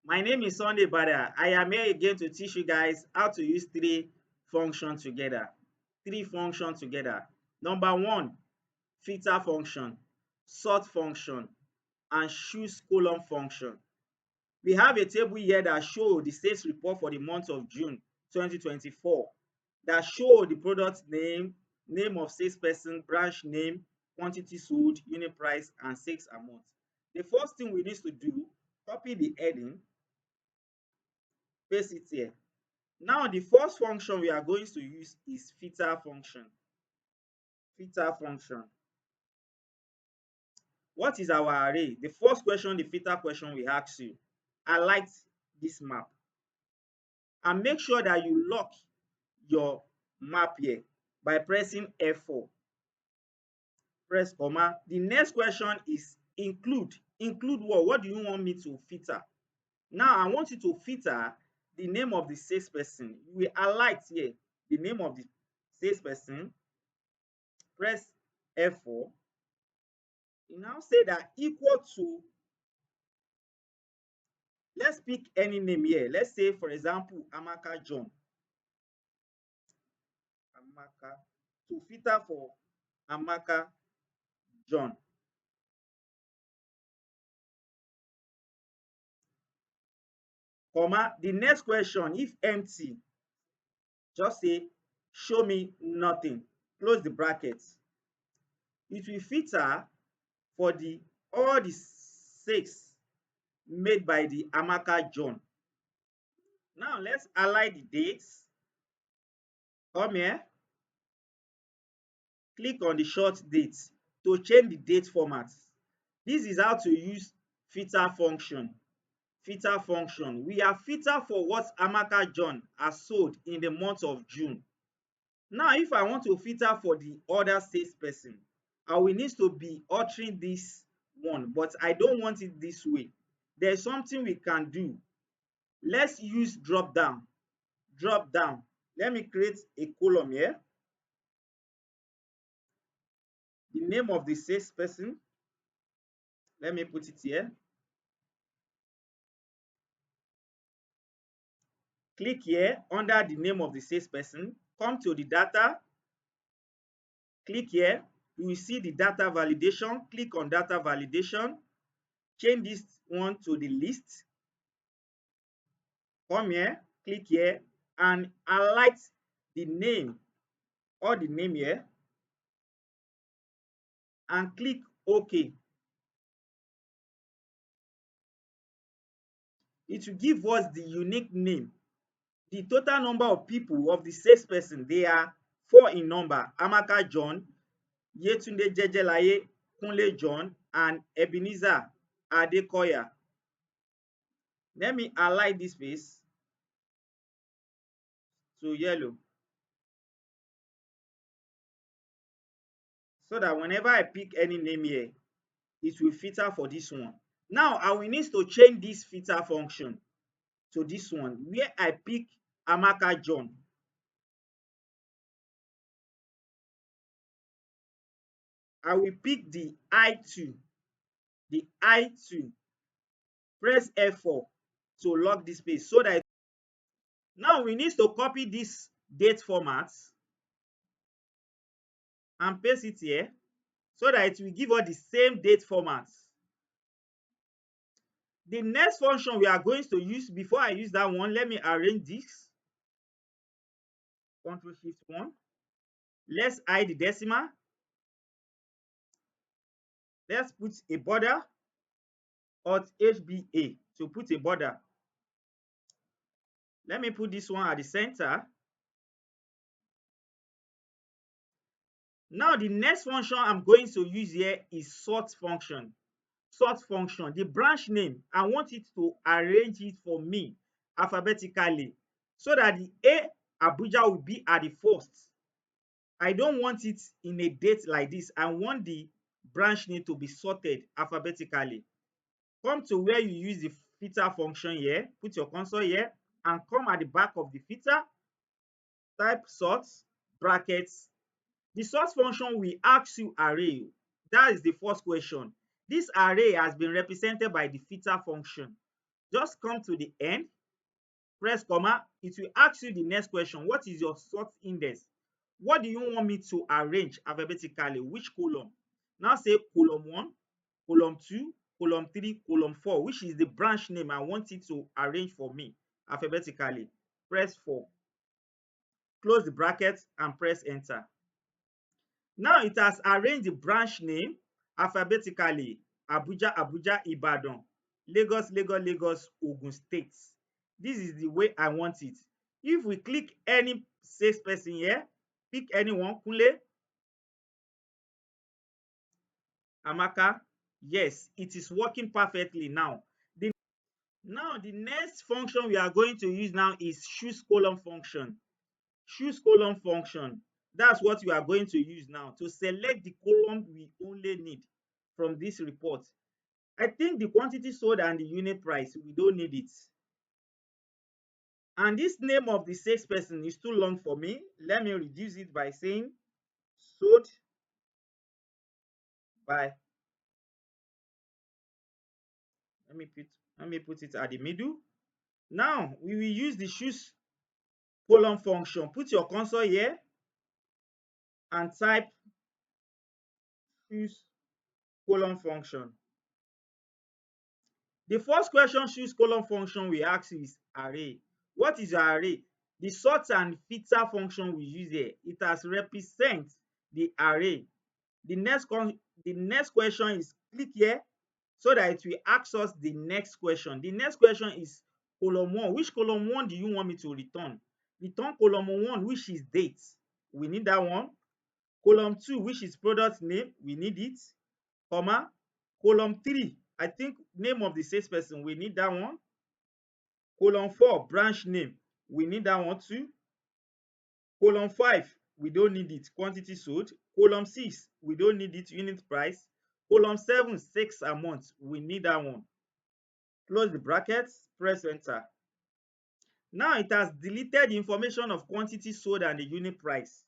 My name is Sunday Bada. I am here again to teach you guys how to use three functions together. Three functions together. Number one, filter function, sort function, and choose column function. We have a table here that shows the sales report for the month of June 2024 that show the product name, name of salesperson, branch name, quantity sold, unit price, and sales amount. The first thing we need to do, copy the heading, paste it here. Now the first function we are going to use is filter function. Filter function. What is our array? The first question, the filter question we ask you. Highlight this map and make sure that you lock your map here by pressing F4. Press comma. The next question is include. Include what? What do you want me to filter? Now I want you to filter the name of the salesperson. You will highlight here the name of the salesperson. Press F4. You now say that equal to, let's pick any name here. Let's say, for example, Amaka John. Amaka. To filter for Amaka John. Comma. The next question, if empty, just say, show me nothing. Close the brackets. It will filter for the all the six made by the Amaka John. Now let's highlight the dates. Come here. Click on the short date to change the date format. This is how to use filter function. Filter function. We are filter for what Amaka John has sold in the month of June. Now, if I want to filter for the other salesperson, I will need to be altering this one, but I don't want it this way. There's something we can do. Let's use drop down. Drop down. Let me create a column here. The name of the salesperson. Let me put it here. Click here under the name of the salesperson. Come to the data. Click here. You will see the data validation. Click on data validation. Change this one to the list. Come here. Click here and highlight the name or the name here and click OK. It will give us the unique name. The total number of people of the salesperson, they are 4 in number. Amaka John, Yetunde Jejelaye, Kunle John, and Ebenezer Adekoya. Let me highlight this space to yellow so that whenever I pick any name here, it will filter for this one. Now I will need to change this filter function to this one where I pick Amaka John. I will pick the I2. The I2. Press F4 to lock this space so that now we need to copy this date format and paste it here so that it will give us the same date format. The next function we are going to use, before I use that one, let me arrange this. Ctrl+Shift+1. Let's hide the decimal. Let's put a border. Alt HBA to put a border. Let me put this one at the center. Now the next function I'm going to use here is sort function. Sort function, the branch name, I want it to arrange it for me alphabetically so that the A Abuja will be at the first. I don't want it in a date like this. I want the branch name to be sorted alphabetically. Come to where you use the filter function here, put your cursor here, and come at the back of the filter, type sort, brackets. The sort function will ask you array. That is the first question. This array has been represented by the filter function. Just come to the end, press comma. It will ask you the next question. What is your sort index? What do you want me to arrange alphabetically? Which column? Now say column 1, column 2, column 3, column 4, which is the branch name I want it to arrange for me alphabetically. Press 4. Close the bracket and press enter. Now it has arranged the branch name alphabetically. Abuja, Abuja, Ibadan, Lagos, Lagos, Lagos, Ogun State. This is the way I want it. If we click any salesperson here, pick anyone, Kunle, Amaka, yes, it is working perfectly now. Now the next function we are going to use now is choose column function. Choose column function. That's what we are going to use now to select the column we only need from this report. I think the quantity sold and the unit price, we don't need it. And this name of the salesperson is too long for me. Let me reduce it by saying sold by, let me put it at the middle. Now we will use the choose column function. Put your cursor here and type choose column function. The first question choose column function we ask you is array. What is your array? The sort and filter function we use here, it has represent the array. The next question is click here so that it will ask us the next question. The next question is column 1. Which column 1 do you want me to return? Return column 1, which is date. We need that one. Column 2, which is product name. We need it. Comma. Column 3, I think name of the salesperson. We need that one. Column 4, branch name. We need that one too. Column 5, we don't need it. Quantity sold. Column 6, we don't need it. Unit price. Column 7, 6 amount. We need that one. Close the brackets. Press enter. Now it has deleted the information of quantity sold and the unit price.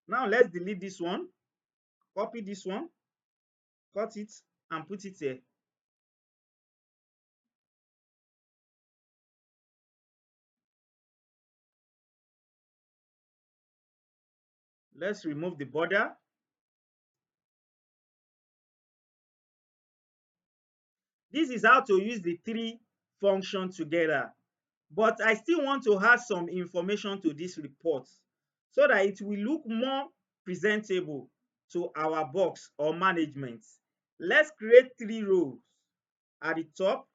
Now let's delete this one. Copy this one. Cut it and put it here. Let's remove the border. This is how to use the three functions together. But I still want to add some information to this report so that it will look more presentable to our box or management. Let's create 3 rows. At the top,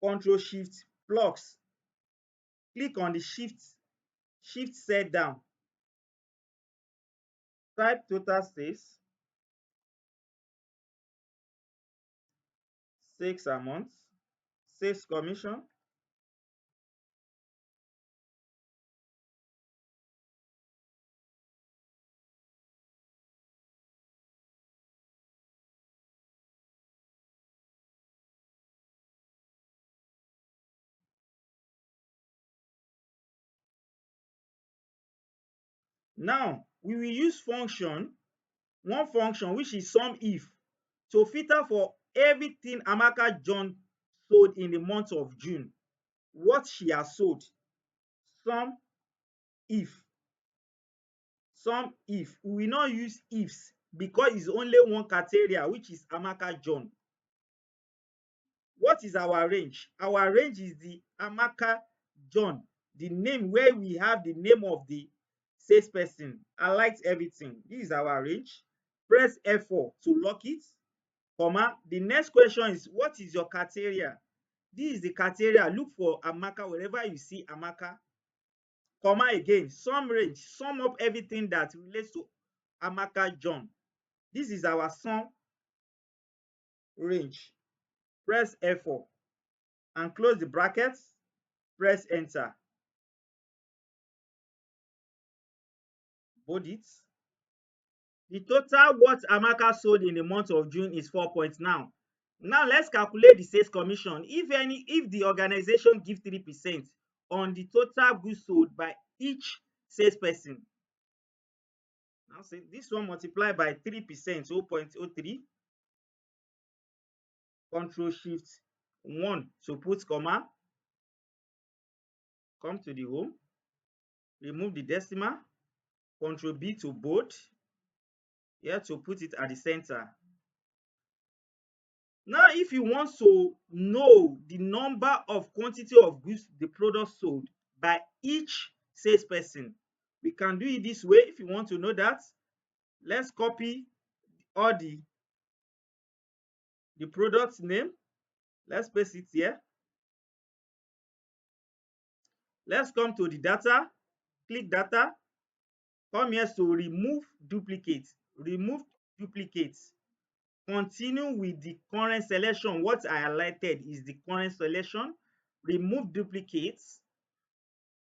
Control Shift plus. Click on the shift set down. Type total sales, 6 amount, sales commission. Now we will use one function which is sum if, to filter for everything Amaka John sold in the month of June. What she has sold. Sum if. Sum if. We will not use ifs because it's only one criteria, which is Amaka John. What is our range? Our range is the Amaka John, the name where we have the name of the salesperson. I liked everything. This is our range. Press F4 to lock it. Comma. The next question is, what is your criteria? This is the criteria. Look for Amaka wherever you see Amaka. Comma again. Sum range. Sum up everything that relates to Amaka John. This is our sum range. Press F4 and close the brackets. Press enter. Bold it. The total what Amaka sold in the month of June is 4 points now. Now let's calculate the sales commission. If the organization give 3% on the total goods sold by each salesperson. Now say this one multiplied by 3%, 0.03. Control Shift 1 to put comma, come to the home, remove the decimal, Control B to bold, here to put it at the center. Now, if you want to know the number of quantity of goods the product sold by each salesperson, we can do it this way. If you want to know that, let's copy all the product name. Let's paste it here. Let's come to the data, click data, come here to remove duplicates. Remove duplicates. Continue with the current selection. What I highlighted is the current selection. Remove duplicates,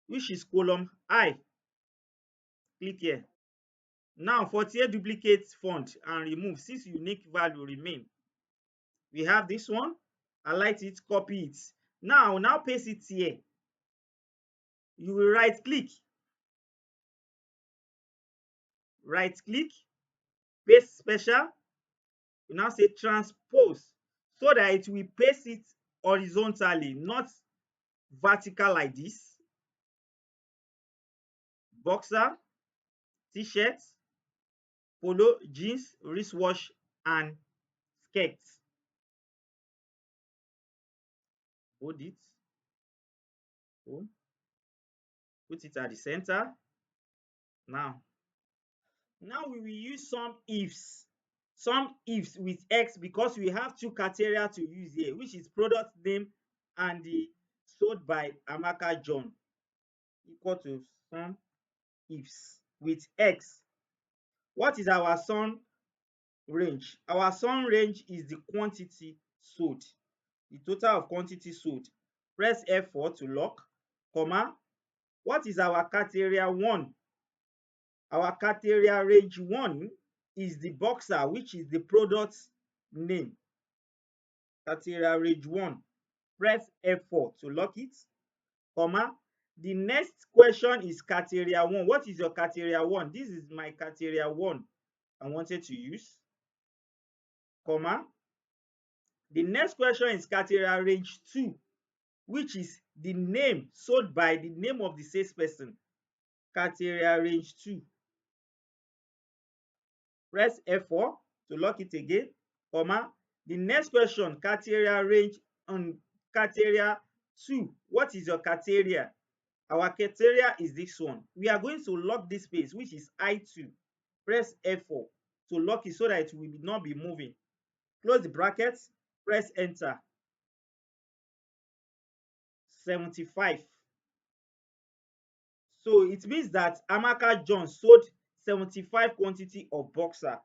which is column I. Click here. Now 48 duplicates font and remove 6 unique value remain. We have this one. Highlight it, copy it. Now paste it here. You will right click, paste special. You now say transpose so that it will paste it horizontally, not vertical like this. Boxer, t-shirt, polo, jeans, wristwatch, and skirts. Hold it. Put it at the center. Now we will use some ifs. Some ifs with X because we have two criteria to use here, which is product name and the sold by Amaka John, equal to some ifs with X. What is our sum range? Our sum range is the quantity sold, the total of quantity sold. Press F4 to lock, comma. What is our criteria 1? Our criteria range 1 is the boxer, which is the product name. Criteria range 1. Press F4 to lock it, comma. The next question is criteria 1. What is your criteria 1? This is my criteria 1 I wanted to use, comma. The next question is criteria range 2, which is the name sold by the name of the salesperson. Criteria range 2. Press F4 to lock it again, comma. The next question, criteria range on criteria 2. What is your criteria? Our criteria is this one. We are going to lock this space, which is I2. Press F4 to lock it so that it will not be moving. Close the brackets, press enter. 75. So it means that Amaka John sold 75 quantity of boxer.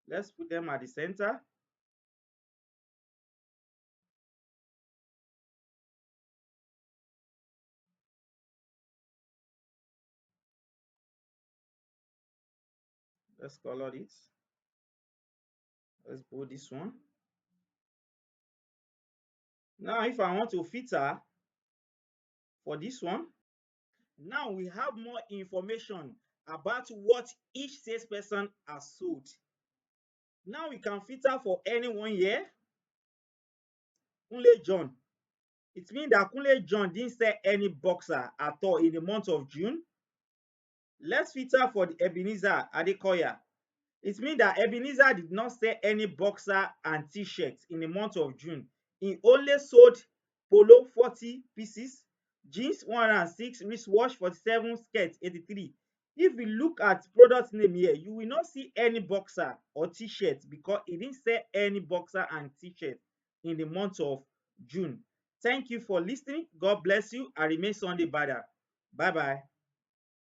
Let's put them at the center. Let's color it. Let's put this one. Now, if I want to filter for this one, now we have more information about what each salesperson has sold. Now we can filter for anyone here. Kunle John. It means that Kunle John didn't sell any boxer at all in the month of June. Let's filter for the Ebenezer Adekoya. It means that Ebenezer did not sell any boxer and t-shirts in the month of June. He only sold polo 40 pieces, jeans 106, wristwatch 47, skirts 83. If we look at product name here, you will not see any boxer or t-shirt because he didn't sell any boxer and t-shirt in the month of June. Thank you for listening. God bless you. I remain Sunday Bada. Bye bye.